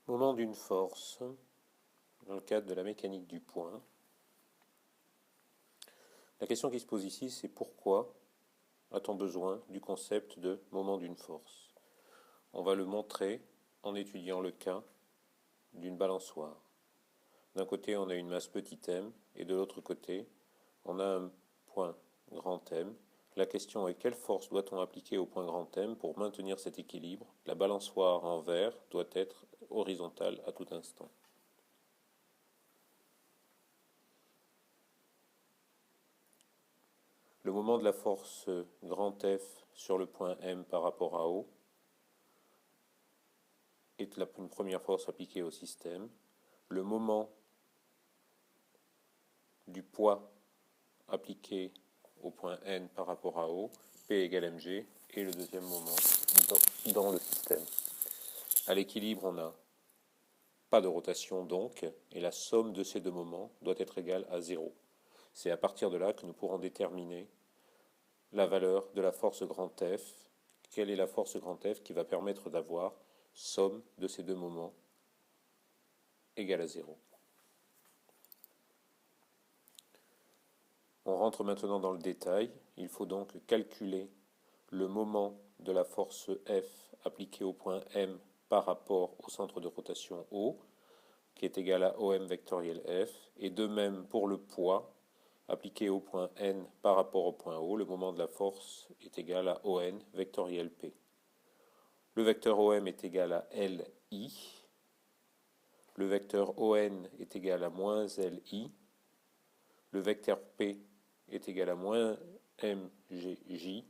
Moment d'une force, dans le cadre de la mécanique du point. La question qui se pose ici, c'est pourquoi a-t-on besoin du concept de moment d'une force? On va le montrer en étudiant le cas d'une balançoire. D'un côté, on a une masse petit m, et de l'autre côté, on a un point grand M. La question est quelle force doit-on appliquer au point grand M pour maintenir cet équilibre? La balançoire en verre doit être horizontale à tout instant. Le moment de la force grand F sur le point M par rapport à O est une première force appliquée au système. Le moment du poids appliqué au point N par rapport à O, P égale mg, est le deuxième moment dans le système. À l'équilibre, on n'a pas de rotation donc, et la somme de ces deux moments doit être égale à 0. C'est à partir de là que nous pourrons déterminer la valeur de la force grand F. Quelle est la force grand F qui va permettre d'avoir somme de ces deux moments égale à 0. On rentre maintenant dans le détail. Il faut donc calculer le moment de la force F appliquée au point M par rapport au centre de rotation O, qui est égal à OM vectoriel F, et de même pour le poids appliqué au point N par rapport au point O, le moment de la force est égal à ON vectoriel P. Le vecteur OM est égal à LI, le vecteur ON est égal à moins LI, le vecteur P est égal à moins MGJ,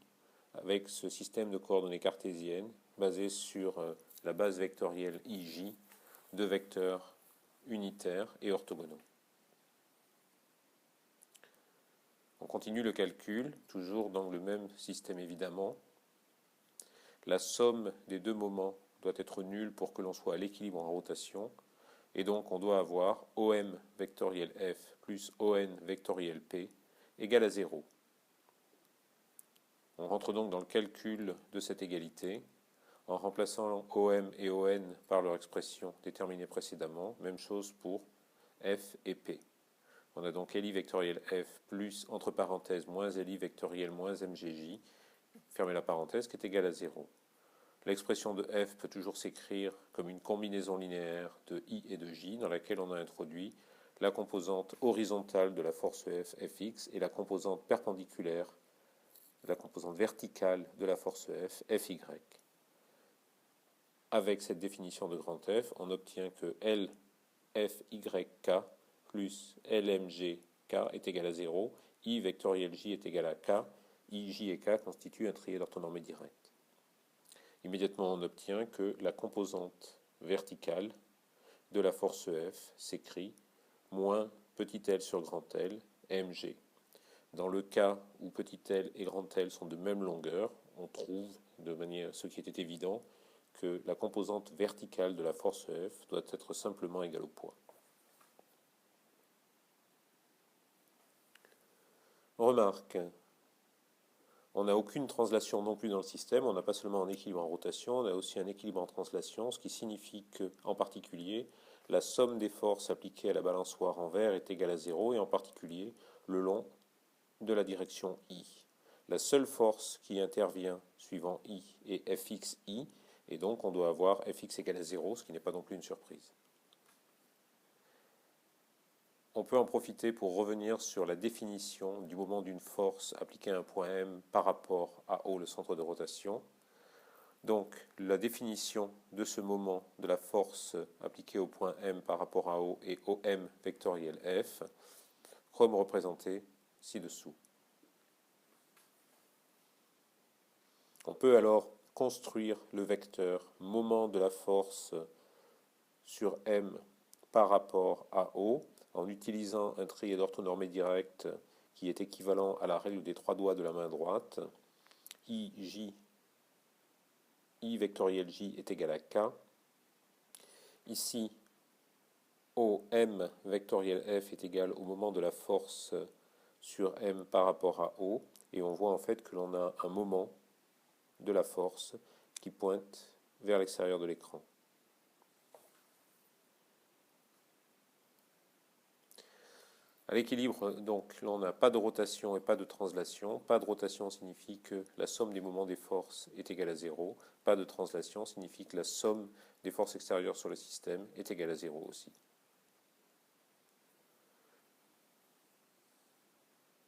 avec ce système de coordonnées cartésiennes basé sur la base vectorielle IJ de vecteurs unitaires et orthogonaux. On continue le calcul, toujours dans le même système évidemment. La somme des deux moments doit être nulle pour que l'on soit à l'équilibre en rotation, et donc on doit avoir OM vectoriel F plus ON vectoriel P égale à 0. On rentre donc dans le calcul de cette égalité en remplaçant OM et ON par leur expression déterminée précédemment. Même chose pour F et P. On a donc LI vectoriel F plus, entre parenthèses, moins LI vectoriel moins MGJ, fermez la parenthèse, qui est égal à 0. L'expression de F peut toujours s'écrire comme une combinaison linéaire de I et de J, dans laquelle on a introduit la composante horizontale de la force F, Fx, et la composante perpendiculaire, la composante verticale de la force F, Fy. Avec cette définition de grand F, on obtient que LFYK plus LMGK est égal à 0, I vectoriel J est égal à K, IJ et K constituent un triade orthonormé direct. Immédiatement, on obtient que la composante verticale de la force F s'écrit moins petit l sur grand L, mg. Dans le cas où petit l et grand L sont de même longueur, on trouve, de manière ce qui était évident, que la composante verticale de la force F doit être simplement égale au poids. Remarque, on n'a aucune translation non plus dans le système, on n'a pas seulement un équilibre en rotation, on a aussi un équilibre en translation, ce qui signifie que, en particulier, la somme des forces appliquées à la balançoire en verre est égale à 0, et en particulier le long de la direction I. La seule force qui intervient suivant I est Fxi, et donc on doit avoir Fx égale à 0, ce qui n'est pas non plus une surprise. On peut en profiter pour revenir sur la définition du moment d'une force appliquée à un point M par rapport à O, le centre de rotation. Donc, la définition de ce moment de la force appliquée au point M par rapport à O est OM vectoriel F, comme représenté ci-dessous. On peut alors construire le vecteur moment de la force sur M par rapport à O en utilisant un triade orthonormé direct qui est équivalent à la règle des trois doigts de la main droite. I vectoriel J est égal à K. Ici, OM vectoriel F est égal au moment de la force sur M par rapport à O. Et on voit en fait que l'on a un moment de la force qui pointe vers l'extérieur de l'écran. À l'équilibre, donc, là, on n'a pas de rotation et pas de translation. Pas de rotation signifie que la somme des moments des forces est égale à 0. Pas de translation signifie que la somme des forces extérieures sur le système est égale à 0 aussi.